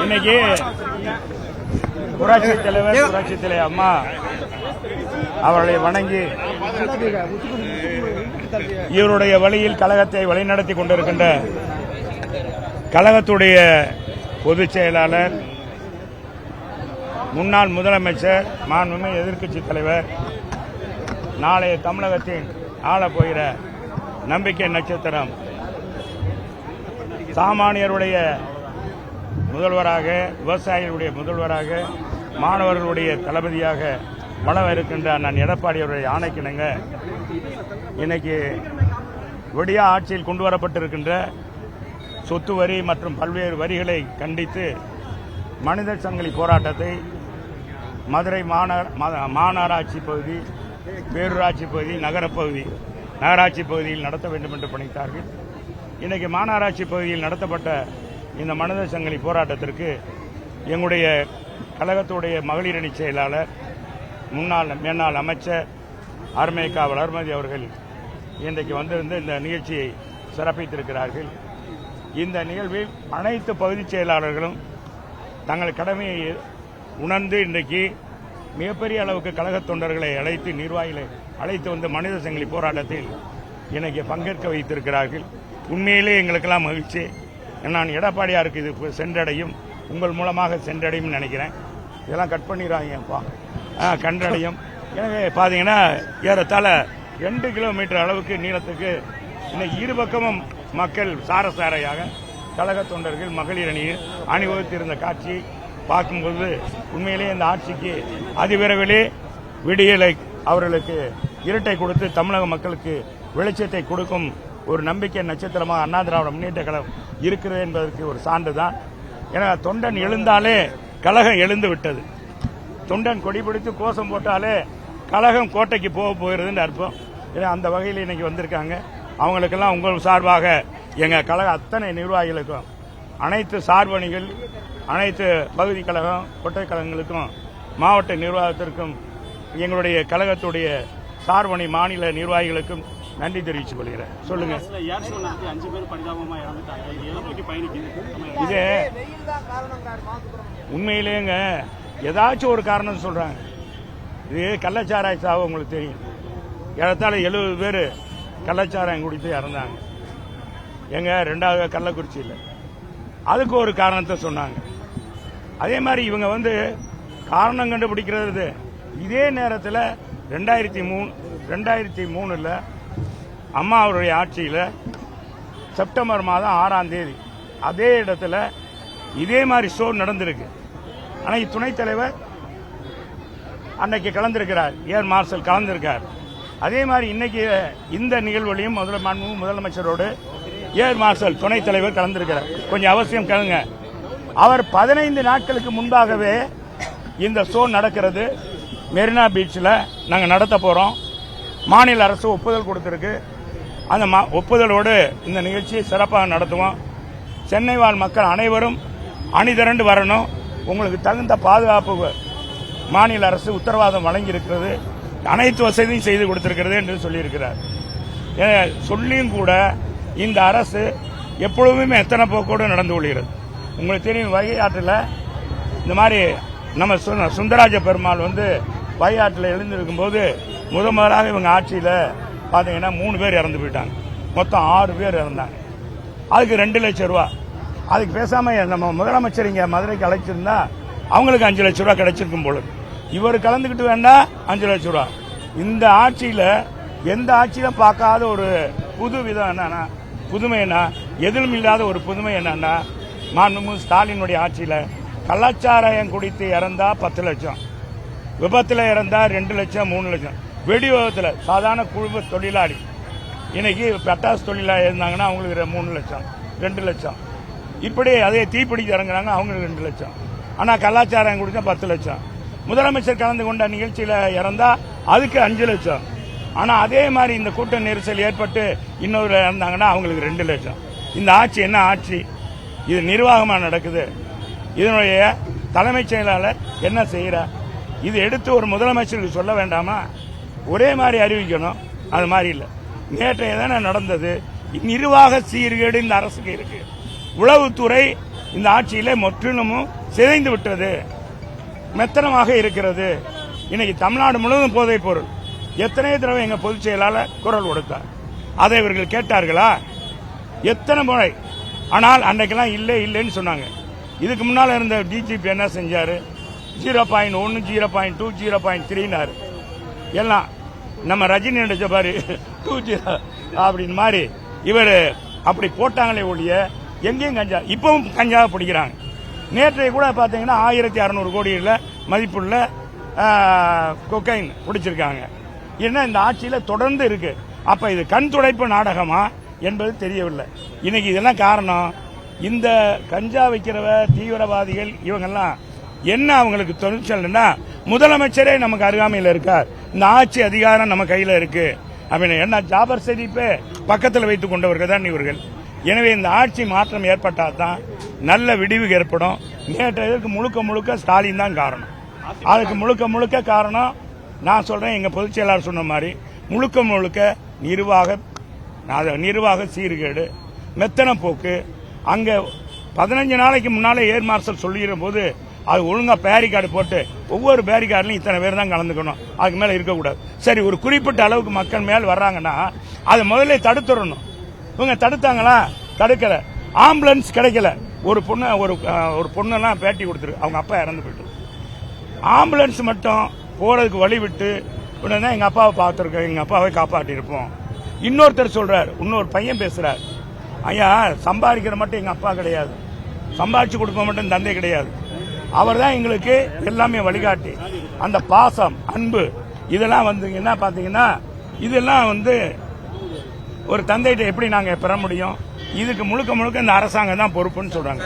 இன்னைக்கு புரட்சி தலைவர் அம்மா அவர்களை வணங்கி இவருடைய வழியில் கழகத்தை வழிநடத்தி கொண்டிருக்கின்ற கழகத்துடைய பொதுச் செயலாளர், முன்னாள் முதலமைச்சர், மாண்புமிகு எதிர்க்கட்சித் தலைவர், நாளைய தமிழகத்தின் ஆளப்போகிற நம்பிக்கை நட்சத்திரம், சாமானியருடைய முதல்வராக, விவசாயிகளுடைய முதல்வராக, மாணவர்களுடைய தளபதியாக வளம் இருக்கின்ற அண்ணன் எடப்பாடி அவருடைய ஆணைக்கிணங்க இன்னைக்கு விடியா ஆட்சியில் கொண்டு வரப்பட்டிருக்கின்ற சொத்து வரி மற்றும் பல்வேறு வரிகளை கண்டித்து மனித சங்கிலி போராட்டத்தை மதுரை மாநகராட்சி பகுதி, பேரூராட்சி பகுதி, நகராட்சி பகுதியில் நடத்த வேண்டும் என்று பணித்தார்கள். இன்றைக்கு மாநகராட்சி பகுதியில் நடத்தப்பட்ட இந்த மனித சங்கிலி போராட்டத்திற்கு எங்களுடைய கழகத்துடைய மகளிர் அணி செயலாளர், முன்னாள் அமைச்சர் அருமைக்கா வளர்மதி அவர்கள் இன்றைக்கு வந்திருந்து இந்த நிகழ்ச்சியை சிறப்பித்திருக்கிறார்கள். இந்த நிகழ்வில் அனைத்து பகுதிச் செயலாளர்களும் தங்கள் கடமையை உணர்ந்து இன்றைக்கு மிகப்பெரிய அளவுக்கு கழக தொண்டர்களை அழைத்து, நிர்வாகிகளை அழைத்து வந்து மனித சங்கிலி போராட்டத்தில் இன்னைக்கு பங்கேற்க வைத்திருக்கிறார்கள். உண்மையிலே எங்களுக்கெல்லாம் மகிழ்ச்சி. நான் எடப்பாடியாருக்கு இது சென்றடையும், உங்கள் மூலமாக சென்றடையும் நினைக்கிறேன். இதெல்லாம் கட் பண்ணிடுறாங்கப்பா, கண்டடையும். எனவே பார்த்தீங்கன்னா ஏறத்தாழ 2 கிலோமீட்டர் அளவுக்கு நீளத்துக்கு இன்னைக்கு இரு பக்கமும் மக்கள் சாரசாரையாக கழக தொண்டர்கள் மகளிர் அணியில் அணிவகுத்திருந்த காட்சி பார்க்கும்போது உண்மையிலே இந்த ஆட்சிக்கு அதிவிரைவிலே விடியலை அவர்களுக்கு இருட்டை கொடுத்து தமிழக மக்களுக்கு வெளிச்சத்தை கொடுக்கும் ஒரு நம்பிக்கை நட்சத்திரமாக அண்ணா திராவிட முன்னேற்ற கழகம் இருக்கிறது என்பதற்கு ஒரு சான்றுதான். ஏன்னா தொண்டன் எழுந்தாலே கழகம் எழுந்து விட்டது. தொண்டன் கொடி பிடித்து கோஷம் போட்டாலே கழகம் கோட்டைக்கு போகிறதுன்னு அர்த்தம். ஏன்னா அந்த வகையில் இன்னைக்கு வந்திருக்காங்க. அவங்களுக்கெல்லாம் உங்கள் சார்பாக எங்கள் கழக அத்தனை நிர்வாகிகளுக்கும், அனைத்து சார்பணிகள், அனைத்து பகுதி கழகம், கொட்டை கழகங்களுக்கும், மாவட்ட நிர்வாகத்திற்கும், எங்களுடைய கழகத்துடைய சார்பணி மாநில நிர்வாகிகளுக்கும் நன்றி தெரிவித்துக் கொள்கிறேன். சொல்லுங்க. இது உண்மையிலேங்க ஏதாச்சும் ஒரு காரணம் சொல்றாங்க. இது கள்ளச்சாராய சாவு உங்களுக்கு தெரியும். ஏறத்தாழ 70 பேர் கள்ளச்சாராயம் குடித்து இறந்தாங்க. எங்க 2வது கள்ளக்குறிச்சியில் அதுக்கு ஒரு காரணத்தை சொன்னாங்க. அதே மாதிரி இவங்க வந்து காரணம் கண்டுபிடிக்கிறது. இதே நேரத்தில் 2003 அம்மா அவருடைய ஆட்சியில் செப்டம்பர் மாதம் 6ஆம் தேதி அதே இடத்துல இதே மாதிரி ஷோ நடந்திருக்கு. ஆனால் துணைத் தலைவர் அன்னைக்கு கலந்திருக்கிறார், ஏர் மார்ஷல் கலந்திருக்கார். அதே மாதிரி இன்னைக்கு இந்த நிகழ்வுலையும் முதலமைச்சரோடு ஏர் மார்ஷல் துணைத் தலைவர் கலந்திருக்கிறார். கொஞ்சம் அவசியம் கேளுங்க. அவர் 15 நாட்களுக்கு முன்பாகவே இந்த ஷோ நடக்கிறது, மெரினா பீச்சில் நாங்கள் நடத்த போறோம், மாநில அரசு ஒப்புதல் கொடுத்திருக்கு. அந்த ஒப்புதலோடு இந்த நிகழ்ச்சியை சிறப்பாக நடத்துவோம். சென்னை வாழ் மக்கள் அனைவரும் அணிதிரண்டு வரணும். உங்களுக்கு தகுந்த பாதுகாப்பு மாநில அரசு உத்தரவாதம் வழங்கி இருக்கிறது, அனைத்து வசதியும் செய்து கொடுத்திருக்கிறது என்று சொல்லியிருக்கிறார். சொல்லியும் கூட இந்த அரசு எப்பொழுதுமே எத்தனை போக்கோடு நடந்து கொள்கிறது. உங்களுக்கு தெரியும், வைகை ஆற்றில் இந்த மாதிரி நம்ம சுந்தராஜ பெருமாள் வந்து வைகை ஆற்றில் எழுந்திருக்கும் போது முதலாக இவங்க ஆட்சியில் பார்த்தீங்கன்னா 3 பேர் இறந்து போயிட்டாங்க. மொத்தம் 6 பேர் இறந்தாங்க. அதுக்கு 2 லட்சம் ரூபா. அதுக்கு பேசாம நம்ம முதலமைச்சர் இங்க மதுரைக்கு அழைச்சிருந்தா அவங்களுக்கு 5 லட்சம் ரூபா கிடைச்சிருக்கும் போல. இவர் கலந்துக்கிட்டு வேண்டா 5 லட்சம் ரூபா. இந்த ஆட்சியில் எந்த ஆட்சியிலும் பார்க்காத ஒரு புது விதம் என்னன்னா, புதுமை என்ன, எதிலும் இல்லாத ஒரு புதுமை என்னன்னா, மாண்புமிகு ஸ்டாலினுடைய ஆட்சியில் கள்ளச்சாராயம் குடித்து இறந்தா 10 லட்சம், விபத்தில் இறந்தா 2 லட்சம், 3 லட்சம், வெடி விபத்தில் சாதாரண குடும்ப தொழிலாளி இன்னைக்கு பட்டாசு தொழிலாளி இருந்தாங்கன்னா அவங்களுக்கு 3 லட்சம், 2 லட்சம், இப்படி அதே தீப்பிடிக்க இறங்குறாங்க அவங்களுக்கு 2 லட்சம். ஆனால் கலாச்சாரம் குடிச்சா 10 லட்சம். முதலமைச்சர் கலந்து கொண்ட நிகழ்ச்சியில் இறந்தா அதுக்கு 5 லட்சம். ஆனால் அதே மாதிரி இந்த கூட்ட நெரிசல் ஏற்பட்டு இன்னொரு இறந்தாங்கன்னா அவங்களுக்கு 2 லட்சம். இந்த ஆட்சி என்ன ஆட்சி? இது நிர்வாகமாக நடக்குது. இதனுடைய தலைமைச் செயலாளர் என்ன செய்கிறார்? இது எடுத்து ஒரு முதலமைச்சருக்கு சொல்ல வேண்டாமா? ஒரே மாதிரி அறிவிக்கணும். அது மாதிரி இல்லை. நேற்றைய தானே நடந்தது. நிர்வாக சீர்கேடு இந்த அரசுக்கு இருக்கு. உளவுத்துறை இந்த ஆட்சியிலே முற்றிலுமும் சிதைந்து விட்டது, மெத்தனமாக இருக்கிறது. இன்னைக்கு தமிழ்நாடு முழுவதும் போதைப் பொருள். எத்தனை தடவை எங்க பொதுச் செயலாளர் குரல் கொடுத்தார், அதை இவர்கள் கேட்டார்களா? எத்தனை முறை? ஆனால் அன்றைக்கெல்லாம் இல்லைன்னு சொன்னாங்க. இதுக்கு முன்னால் இருந்த டிஜிபி என்ன செஞ்சாரு? 0.1, 0.2, 0.3 எல்லாம் நம்ம ரஜினி நடிச்ச பாரு 2 அப்படின்னு மாதிரி இவர் அப்படி போட்டாங்களே ஒழிய எங்கேயும் கஞ்சா, இப்பவும் கஞ்சாவை பிடிக்கிறாங்க. நேற்றைய கூட பார்த்தீங்கன்னா 1600 கோடியில் மதிப்புள்ள கொக்கைன் பிடிச்சிருக்காங்க. ஏன்னா இந்த ஆட்சியில் தொடர்ந்து இருக்கு. அப்ப இது கண் துடைப்பு நாடகமா என்பது தெரியவில்லை. இன்னைக்கு இதெல்லாம் காரணம் இந்த கஞ்சா வைக்கிறவ தீவிரவாதிகள் இவங்கெல்லாம் என்ன அவங்களுக்கு தொழிற்சல்னா, முதலமைச்சரே நமக்கு அருகாமையில் இருக்கார், இந்த ஆட்சி அதிகாரம் நம்ம கையில் இருக்கு அப்படின்னு என்ன ஜாபர் ஷெரீப்பை பக்கத்தில் வைத்துக் கொண்டவர்கள் தான் இவர்கள். எனவே இந்த ஆட்சி மாற்றம் ஏற்பட்டால் தான் நல்ல விடிவு ஏற்படும். நேற்று முழுக்க முழுக்க ஸ்டாலின் தான் காரணம். அதுக்கு முழுக்க முழுக்க காரணம் நான் சொல்றேன், எங்க பொதுச் செயலாளர் சொன்ன மாதிரி முழுக்க முழுக்க நிர்வாக சீர்கேடு, மெத்தன போக்கு. அங்க 15 நாளைக்கு முன்னாலே ஏர் மார்ஷல் சொல்லிடுற போது அது ஒழுங்கா பேரிகார்டு போட்டு ஒவ்வொரு பேரிகார்ட்லையும் இத்தனை பேர் தான் கலந்துக்கணும், அதுக்கு மேல இருக்கக்கூடாது. சரி, ஒரு குறிப்பிட்ட அளவுக்கு மக்கள் மேல் வர்றாங்கன்னா அதை முதல்ல தடுத்துடணும். இவங்க தடுத்தாங்களா? தடுக்கல. ஆம்புலன்ஸ் கிடைக்கல. ஒரு பொண்ணெல்லாம் பேட்டி கொடுத்துரு, அவங்க அப்பா இறந்து போயிட்டு. ஆம்புலன்ஸ் மட்டும் போறதுக்கு வழி விட்டு உடனே எங்க அப்பாவை பார்த்துருக்கோம், எங்க அப்பாவை காப்பாற்றி இருப்போம். இன்னொருத்தர் சொல்றார், இன்னொரு பையன் பேசுறார், ஐயா சம்பாதிக்கிற மட்டும் எங்க அப்பா கிடையாது, சம்பாதிச்சு கொடுக்க மட்டும் தந்தை கிடையாது, அவர் தான் எங்களுக்கு எல்லாமே வழிகாட்டி. அந்த பாசம், அன்பு இதெல்லாம் என்ன பாத்தீங்கன்னா இதெல்லாம் ஒரு தந்தைகிட்ட எப்படி நாங்க பெற முடியும்? இதுக்கு முழுக்க முழுக்க இந்த அரசாங்கம் தான் பொறுப்புன்னு சொல்றாங்க.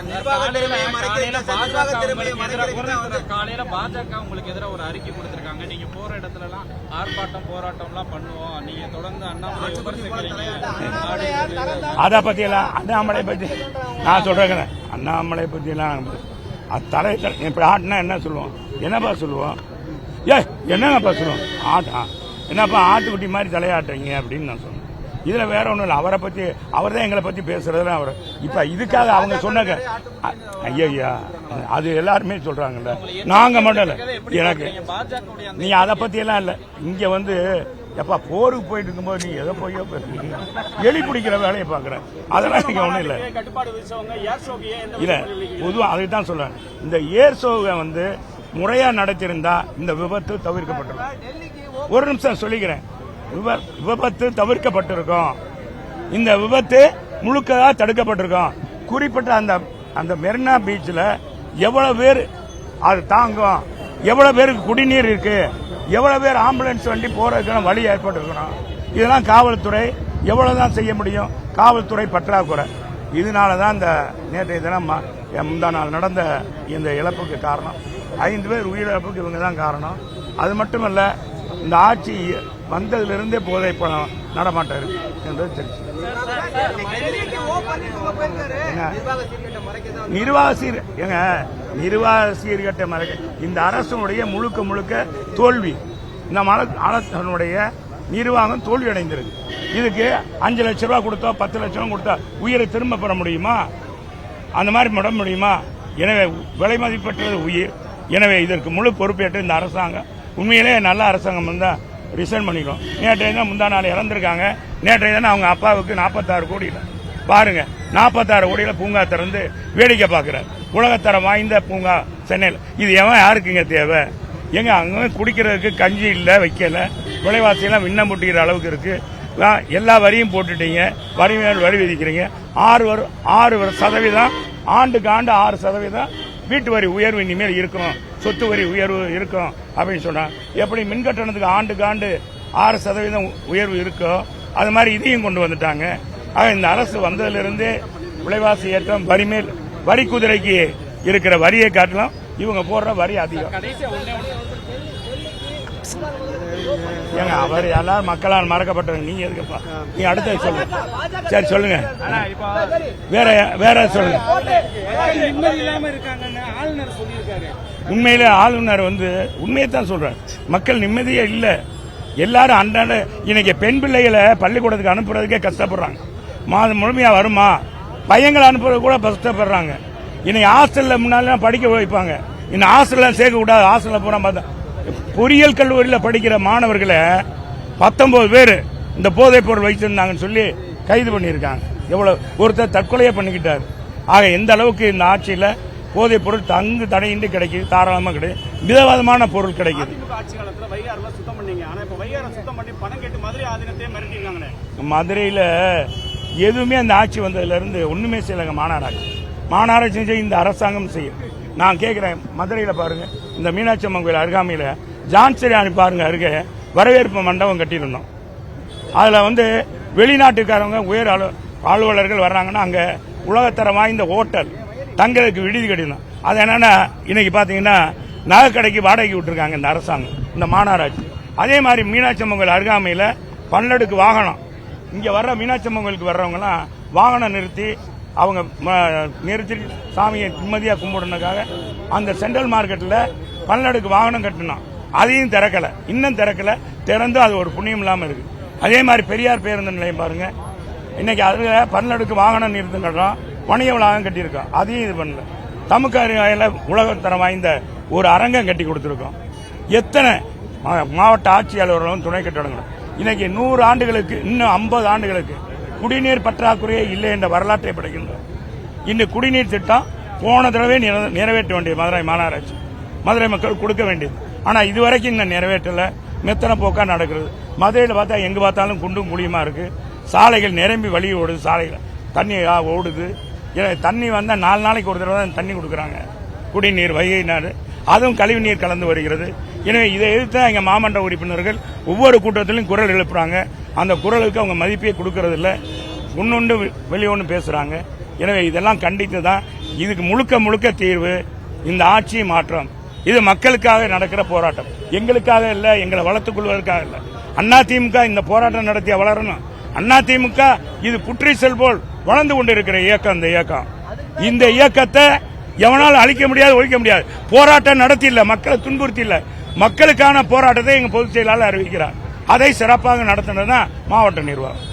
காலையில பாஜக உங்களுக்கு எதிராக ஒரு அறிக்கை கொடுத்திருக்காங்க, நீங்க போற இடத்துல எல்லாம் ஆர்ப்பாட்டம் போராட்டம் எல்லாம் பண்ணுவோம், நீங்க தொடர்ந்து அண்ணாமலை அத பத்தி எல்லாம் அண்ணாமலை பத்தி நான் சொல்றேன். அண்ணாமலை பத்தி எல்லாம் தலை இப்ப ஆட்டுனா என்ன சொல்லுவோம்? என்னப்பா சொல்லுவோம்? என்னப்பா சொல்லுவோம்? ஆட்டா என்னப்பா ஆட்டுக்குட்டி மாதிரி தலையாட்டுறீங்க அப்படின்னு நான் சொன்னேன். இதுல வேற ஒண்ணும் இல்ல. அவரை பத்தி அவர் தான் எங்களை பத்தி பேசுறதுல அவர் இப்ப இதுக்காக அவங்க சொன்னாங்க. ஐயா அது எல்லாருமே சொல்றாங்கல்ல, நாங்க மட்டும் இல்ல. எனக்கு நீ அதை பத்தி எல்லாம் இல்ல. இங்க எப்பா போருக்கு போயிட்டு இருக்கும்போது நீ எதை போயோ எலி பிடிக்கிற வேலையை பாக்குற, அதெல்லாம் நீங்க ஒண்ணும் இல்ல. இல்ல பொதுவா அதுக்கு தான் சொல்றேன். இந்த ஏர் ஷோவை முறையா நடத்திருந்தா இந்த விபத்து தவிர்க்கப்பட்டிருக்கும். ஒரு நிமிஷம் சொல்லிக்கிறேன், விபத்து தவிர்க்கப்பட்டிருக்கும். இந்த விபத்து முழுக்க தடுக்கப்பட்டிருக்கும். குறிப்பிட்ட அந்த மெரினா பீச்சில் எவ்வளவு பேர் அது தாங்கும், எவ்வளவு பேருக்கு குடிநீர் இருக்கு, எவ்வளவு பேர் ஆம்புலன்ஸ் வண்டி போறதுக்கான வழி ஏற்பட்டிருக்கணும். இதெல்லாம் காவல்துறை எவ்வளவுதான் செய்ய முடியும்? காவல்துறை பற்றாக்குறை. இதனாலதான் இந்த நேற்றைய தினம் முந்தா நாள் நடந்த இந்த இழப்புக்கு காரணம். 5 பேர் உயிரிழப்புக்கு இவங்க தான் காரணம். அது மட்டுமல்ல, இந்த ஆட்சி வந்ததிலிருந்தே போதை பணம் நடமாட்டம் இருக்கு என்பது தெரிஞ்சு. நிர்வாக சீர்கட்ட மறைக்க இந்த அரசுடைய முழுக்க முழுக்க தோல்வி. இந்த அரசனுடைய நிர்வாகம் தோல்வி அடைந்திருக்கு. இதுக்கு 5 லட்சம் ரூபாய் கொடுத்தா 10 லட்சம் ரூபாய் கொடுத்தா உயிரை திரும்ப பெற முடியுமா? அந்த மாதிரி முட முடியுமா? எனவே விலை மதிப்பற்றது உயிர். எனவே இதற்கு முழு பொறுப்பேற்று இந்த அரசாங்கம் உண்மையிலே நல்ல அரசாங்கம் வந்தால் ரிசைன் பண்ணிக்கும். நேற்றைய தான் முந்தா நாள் இறந்திருக்காங்க. நேற்றைய தானே அவங்க அப்பாவுக்கு 46 கோடியில் பாருங்க, 46 கோடியில் பூங்கா திறந்து வேடிக்கை பார்க்கிறார். உலகத்தரம் வாய்ந்த பூங்கா சென்னையில். இது எவன் யாருக்குங்க தேவை? எங்க அங்கே குடிக்கிறதுக்கு கஞ்சி இல்லை, வைக்கல, விலைவாசியெல்லாம் விண்ணம் முட்டிக்கிற அளவுக்கு இருக்கு. எல்லா வரியும் போட்டுட்டீங்க, வரி மேல் வரி விதிக்கிறீங்க. 6% ஆண்டுக்கு ஆண்டு 6% வீட்டு வரி உயர்வு இனிமேல் இருக்கும், சொத்து வரி உயர்வு இருக்கும் அப்படின்னு சொன்னாங்க. எப்படி மின்கட்டணத்துக்கு ஆண்டுக்கு ஆண்டு 6% உயர்வு இருக்கோ அது மாதிரி இதையும் கொண்டு வந்துட்டாங்க. ஆக இந்த அரசு வந்ததிலிருந்தே விலைவாசி ஏற்றம், வரி மேல் வரி குதிரைக்கு இருக்கிற வரியை காட்டலாம், இவங்க போடுற வரி அதிகம். ஏங்க அவர் எல்லாரும் மக்களால் மறக்கப்பட்டவங்க, நீங்க எதுக்குப்பா? நீங்க அடுத்த சொல்லுங்க. சரி சொல்லுங்க, வேற சொல்லுங்க. உண்மையில ஆளுநர் உண்மையை தான் சொல்றாரு. மக்கள் நிம்மதியே இல்ல. எல்லாரும் அன்றாட இன்னைக்கு பெண் பிள்ளைகளை பள்ளிக்கூடத்துக்கு அனுப்புறதுக்கே கஷ்டப்படுறாங்க. மாதம் முழுமையா வருமா? பையங்களை அனுப்புறது கூட கஷ்டப்படுறாங்க. இன்னைக்கு ஹாஸ்டல்ல முன்னால படிக்க வைப்பாங்க, இன்னும் ஹாஸ்டல்ல சேர்க்க கூடாது. ஹாஸ்டல்ல போனா பார்த்தா பொறியியல் கல்லூரியில் படிக்கிற மாணவர்களை 19 பேர் இந்த போதைப் பொருள் வைத்திருந்தாங்கன்னு சொல்லி கைது பண்ணியிருக்காங்க. எவ்வளவு ஒருத்தர் தற்கொலையே பண்ணிக்கிட்டார். ஆக எந்த அளவுக்கு இந்த ஆட்சியில் போதைப் பொருள் தங்கு தடையின்றி கிடைக்குது, தாராளமாக கிடைக்குது, விதவிதமான பொருள் கிடைக்குது. மதுரையில் எதுவுமே அந்த ஆட்சி வந்ததுல இருந்து ஒண்ணுமே செய்யலங்க. மாநகராட்சி செஞ்ச இந்த அரசாங்கம் செய்யும். நான் கேட்கிறேன், மதுரையில் பாருங்க, இந்த மீனாட்சி அம்மன் கோயில் அருகாமையில் ஜான்சரி பாருங்க, அருகே வரவேற்பு மண்டபம் கட்டியிருந்தோம். அதுல வெளிநாட்டுக்காரங்க உயர் அலுவலர்கள் வர்றாங்கன்னா அங்க உலகத்தரம் வாய்ந்த ஹோட்டல் தங்களுக்கு விடுதி கட்டியிருந்தோம். அது என்னன்னா இன்னைக்கு பாத்தீங்கன்னா நகை கடைக்கு வாடகைக்கு விட்டுருக்காங்க இந்த அரசாங்கம், இந்த மாநகராட்சி. அதே மாதிரி மீனாட்சி அம்மன் கோயில் அருகாமையில் பல்லடுக்கு வாகனம், இங்க வர்ற மீனாட்சி அம்மன் கோயிலுக்கு வர்றவங்கலாம் வாகனம் நிறுத்தி அவங்க நிறுத்தி சாமியை நிம்மதியா கும்பிடுறதுக்காக அந்த சென்ட்ரல் மார்க்கெட்ல பல்லடுக்கு வாகனம் கட்டணும். அதையும் திறக்கல, இன்னும் திறக்கல. திறந்து அது ஒரு புண்ணியம் இல்லாம இருக்கு. அதே மாதிரி பெரியார் பேருந்து நிலையம் பாருங்க, இன்னைக்கு அதுல பல்லடுக்கு வாகனம் நிறுத்தம் கட்டுறோம், வணிக வளாகம் கட்டியிருக்கோம், அதையும் இது பண்ணல. தமுக்காரில உலகத்தரம் வாய்ந்த ஒரு அரங்கம் கட்டி கொடுத்திருக்கோம். எத்தனை மாவட்ட ஆட்சியாளர்களும் துணை கட்டடங்களும் இன்னைக்கு 100 ஆண்டுகளுக்கு, இன்னும் 50 ஆண்டுகளுக்கு குடிநீர் பற்றாக்குறையே இல்லை என்ற வரலாற்றை படைக்கின்றோம். இந்த குடிநீர் திட்டம் போன தடவை நிறைவேற்ற வேண்டியது மதுரை மாநகராட்சி, மதுரை மக்கள் கொடுக்க வேண்டியது. ஆனா இதுவரைக்கும் இன்னும் நிறைவேற்றல, மெத்தனை போக்கா நடக்கிறது. மதுரையில் பார்த்தா எங்க பார்த்தாலும் குண்டும் குழியுமா இருக்கு. சாலைகள் நிரம்பி வழி ஓடுது, சாலைகள் தண்ணி ஓடுது. தண்ணி வந்தா 4 நாளைக்கு ஒரு தடவை தான் தண்ணி கொடுக்குறாங்க. குடிநீர் வைகை நாடு, அதுவும் கழிவு நீர் கலந்து வருகிறது. எனவே இதை எதிர்த்து எங்க மாமன்ற உறுப்பினர்கள் ஒவ்வொரு கூட்டத்திலும் குரல் எழுப்புறாங்க. அந்த குரலுக்கு அவங்க மதிப்பே கொடுக்கறது இல்ல, ஒன்னொன்று வெளியொன்று பேசுறாங்க. எனவே இதெல்லாம் கண்டித்து தான் இதுக்கு முழுக்க முழுக்க தீர்வு இந்த ஆட்சி மாற்றம். இது மக்களுக்காக நடக்கிற போராட்டம், எங்களுக்காக இல்ல, எங்களை வளர்த்துக் கொள்வதற்காக இல்ல. அதிமுக இந்த போராட்டம் நடத்திய வளரணும். அதிமுக இது புற்றீசல் போல் வளர்ந்து கொண்டிருக்கிற இயக்கம். இந்த இயக்கத்தை எவனாலும் அழிக்க முடியாது, ஒழிக்க முடியாது. போராட்டம் நடத்தி இல்ல, மக்களை துன்புறுத்தி இல்ல, மக்களுக்கான போராட்டத்தை எங்க பொதுச் செயலாளர் அறிவிக்கிறார். அதை சிறப்பாக நடத்தினதுதான் மாவட்ட நிர்வாகம்.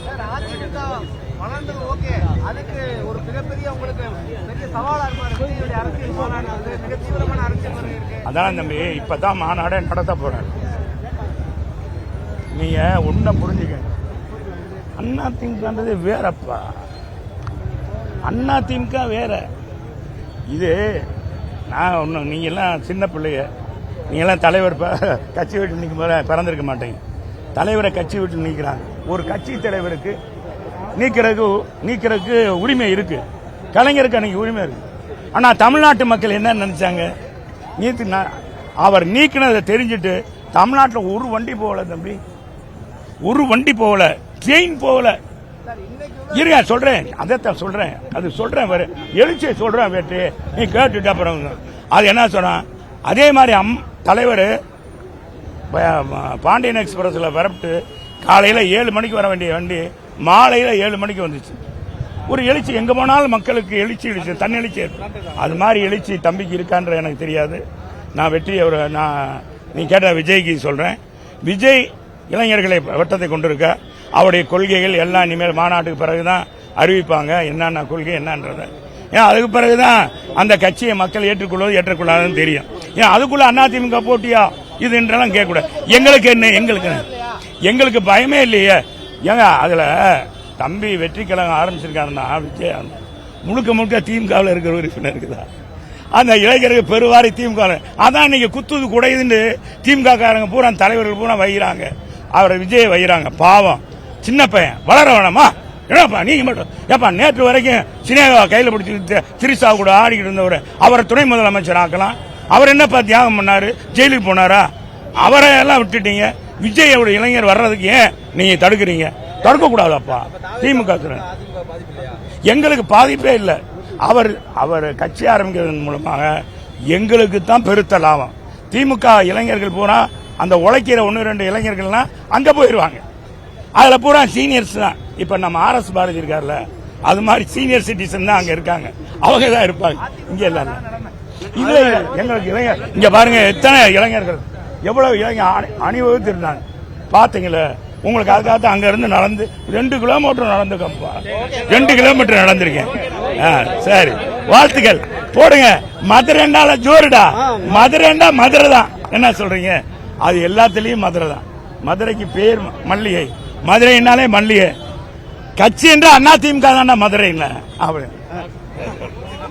அதான் தம்பி, இப்பதான் மாநாடு நடத்த போறாரு. நீங்க ஒன்ன புரிஞ்சுக்க, அதிமுக வேறப்பா, அதிமுக வேற. இது நான் ஒண்ணு, நீங்க எல்லாம் சின்ன பிள்ளைய, நீங்க எல்லாம் தலைவர் கட்சி விட்டு நிற்கும் போது பிறந்திருக்க மாட்டீங்க. தலைவரை கட்சி விட்டு நீக்கிறாங்க. ஒரு கட்சி தலைவருக்கு நீக்கிறதுக்கு உரிமை இருக்கு, கலைஞருக்கு அன்னைக்கு உரிமை இருக்கு. ஆனா தமிழ்நாட்டு மக்கள் என்ன நினைச்சாங்க, அவர் நீக்கினதை தெரிஞ்சுட்டு தமிழ்நாட்டில் ஒரு வண்டி போகல தம்பி, ஒரு வண்டி போகல, ட்ரெயின் போகல. இருங்க சொல்றேன், அதைத்தான் சொல்றேன், அது சொல்றேன், எழுச்சியை சொல்றேன். வேட்டு நீ கேட்டுட்டு அப்புறம் அது என்ன சொன்னான். அதே மாதிரி தலைவர் பாண்டியன் எக்ஸ்பிரஸ்ல வரப்பட்டு காலையில 7 மணிக்கு வர வேண்டிய வண்டி மாலையில 7 மணிக்கு வந்துச்சு. ஒரு எழுச்சி, எங்க போனாலும் மக்களுக்கு எழுச்சி, தன் எழுச்சி. அது மாதிரி எழுச்சி தம்பிக்கு இருக்கான்ற எனக்கு தெரியாது. நான் வெற்றி நீ கேட்ட விஜய்க்கு சொல்றேன். விஜய் இளைஞர்களை வட்டத்தை கொண்டிருக்க, அவருடைய கொள்கைகள் எல்லாம் இனிமேல் மாநாட்டுக்கு பிறகுதான் அறிவிப்பாங்க, என்னென்ன கொள்கை என்னன்றத. ஏன் அதுக்கு பிறகுதான் அந்த கட்சியை மக்கள் ஏற்றுக்கொள்வது ஏற்றுக்கொள்ளாதுன்னு தெரியும். ஏன் அதுக்குள்ள அதிமுக போட்டியா இதுன்றெல்லாம் கேட்கக்கூடாது. எங்களுக்கு என்ன, எங்களுக்கு பயமே இல்லையே. ஏங்க அதுல தம்பி வெற்றி கழகம் ஆரம்பிச்சிருக்காருன்னா விஜய் முழுக்க முழுக்க திமுகவில் இருக்கிற உறுப்பினர் இருக்குதா, அந்த இளைஞருக்கு பெருவாரி திமுக. அதான் இன்னைக்கு குத்துது குடையுதுன்னு திமுக காரங்க பூரா தலைவர்கள் பூரா வைகிறாங்க, அவரை விஜய் வைகிறாங்க. பாவம் சின்ன பையன், வளர வேணாமா? என்னப்பா நீங்க மட்டும் ஏப்பா, நேற்று வரைக்கும் சினேகா கையில பிடிச்சி திரிசா கூட ஆடிக்கிட்டு இருந்தவர் அவரை துணை முதலமைச்சர் ஆக்கலாம். அவர் என்னப்பா தியாகம் பண்ணாரு, ஜெயிலுக்கு போனாரா? அவரை எல்லாம் விட்டுட்டீங்க. விஜயோட இளைஞர் வர்றதுக்கு ஏன் நீங்க தடுக்கிறீங்க? தடுக்க கூடாதப்பா. திமுக எங்களுக்கு பாதிப்பே இல்லை. அவர் கட்சி ஆரம்பிக்கிறதன் மூலமாக எங்களுக்கு தான் பெருத்த லாபம். திமுக இளைஞர்கள் பூரா அந்த உழைக்கிற 1-2 இளைஞர்கள்லாம் அங்க போயிருவாங்க. அதுல பூரா சீனியர்ஸ் தான். இப்ப நம்ம RS பாரதி இருக்காருல்ல, அது மாதிரி சீனியர் சிட்டிசன் தான் அங்க இருக்காங்க, அவங்க தான் இருப்பாங்க. இங்க இல்ல இதுல எங்களுக்கு இளைஞர் இங்க பாருங்க, எத்தனை இளைஞர்கள், எவ்வளவு இளைஞர் அணிவகுத்து இருந்தாங்க பாத்தீங்களா? உங்களுக்கு அதுக்காக அங்க இருந்து நடந்து 2 கிலோமீட்டர் நடந்துக்கப்பா, 2 கிலோமீட்டர் நடந்திருக்கேன். சரி, வாழ்த்துக்கள். போடுங்க. மதுரைண்டால ஜோருடா, மதுரைண்டா மதுரை தான். என்ன சொல்றீங்க? அது எல்லாத்துலயும் மதுரை தான். மதுரைக்கு பேர் மல்லிகை, மதுரைனாலே மல்லிகை. கட்சி என்று அதிமுக தானே மதுரை.